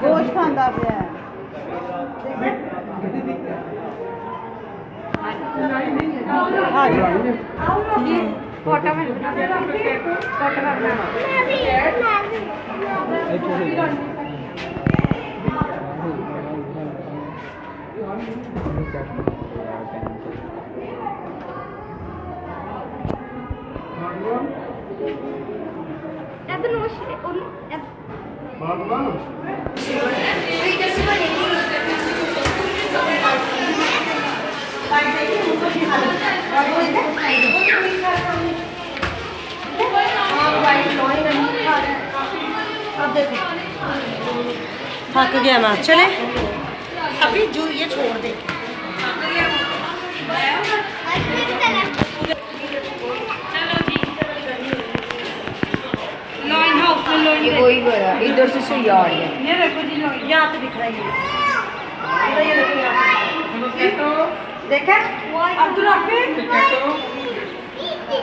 गोश्त खांदा पिया फोटो में थक गया मैं चले अभी जो ये छोड़ दे इधर से यार ये देखो जी यहाँ से दिख रहा है ये देखो यहाँ देखा अब्दुल हाफिज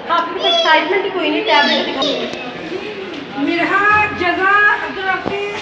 हाफिज को एक्साइटमेंट ही कोई नहीं टैबलेट दिखा मेरा जगह अब्दुल हाफिज